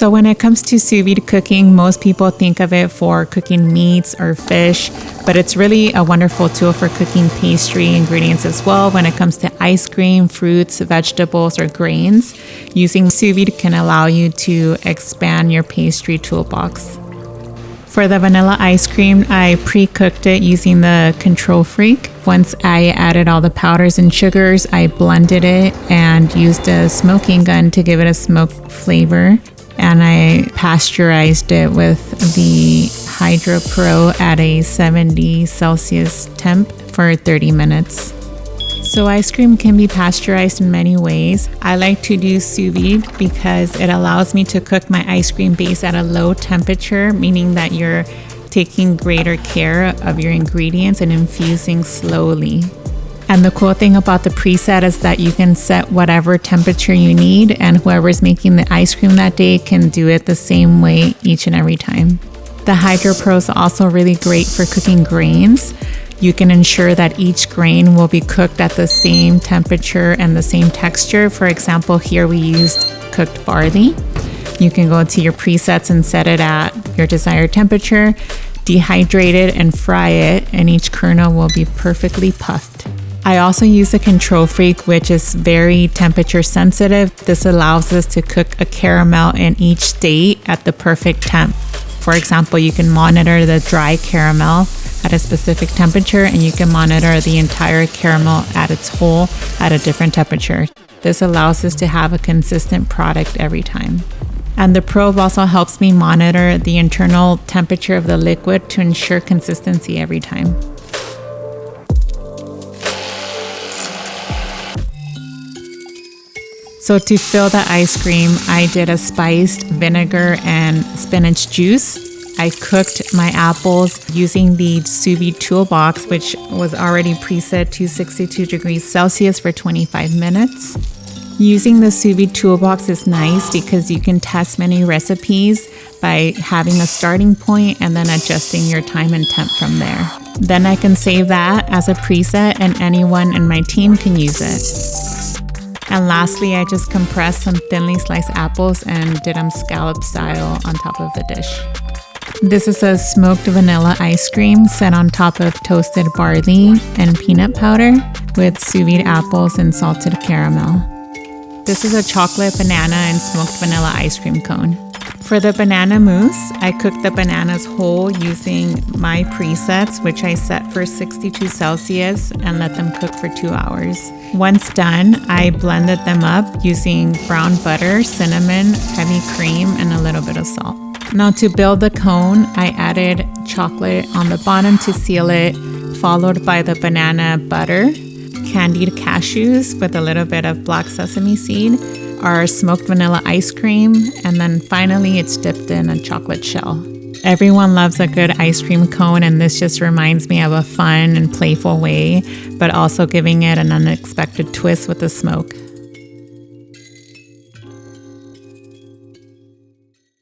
So when it comes to sous vide cooking, most people think of it for cooking meats or fish, but it's really a wonderful tool for cooking pastry ingredients as well. When it comes to ice cream, fruits, vegetables, or grains, using sous vide can allow you to expand your pastry toolbox. For the vanilla ice cream, I pre-cooked it using the Control Freak. Once I added all the powders and sugars, I blended it and used a smoking gun to give it a smoked flavor. And I pasteurized it with the HydroPro at a 70 Celsius temp for 30 minutes. So ice cream can be pasteurized in many ways. I like to do sous vide because it allows me to cook my ice cream base at a low temperature, meaning that you're taking greater care of your ingredients and infusing slowly. And the cool thing about the preset is that you can set whatever temperature you need, and whoever's making the ice cream that day can do it the same way each and every time. The HydroPro is also really great for cooking grains. You can ensure that each grain will be cooked at the same temperature and the same texture. For example, here we used cooked barley. You can go to your presets and set it at your desired temperature, dehydrate it and fry it, and each kernel will be perfectly puffed. I also use the Control Freak, which is very temperature sensitive. This allows us to cook a caramel in each state at the perfect temp. For example, you can monitor the dry caramel at a specific temperature, and you can monitor the entire caramel at its whole at a different temperature. This allows us to have a consistent product every time. And the probe also helps me monitor the internal temperature of the liquid to ensure consistency every time. So to fill the ice cream, I did a spiced vinegar and spinach juice. I cooked my apples using the Sous Vide toolbox, which was already preset to 62 degrees Celsius for 25 minutes. Using the Sous Vide toolbox is nice because you can test many recipes by having a starting point and then adjusting your time and temp from there. Then I can save that as a preset and anyone in my team can use it. And lastly, I just compressed some thinly sliced apples and did them scallop style on top of the dish. This is a smoked vanilla ice cream set on top of toasted barley and peanut powder with sous vide apples and salted caramel. This is a chocolate, banana, and smoked vanilla ice cream cone. For the banana mousse, I cooked the bananas whole using my presets, which I set for 62 Celsius and let them cook for 2 hours. Once done, I blended them up using brown butter, cinnamon, heavy cream, and a little bit of salt. Now to build the cone, I added chocolate on the bottom to seal it, followed by the banana butter, candied cashews with a little bit of black sesame seed, our smoked vanilla ice cream, and then finally it's dipped in a chocolate shell. Everyone loves a good ice cream cone, and this just reminds me of a fun and playful way, but also giving it an unexpected twist with the smoke.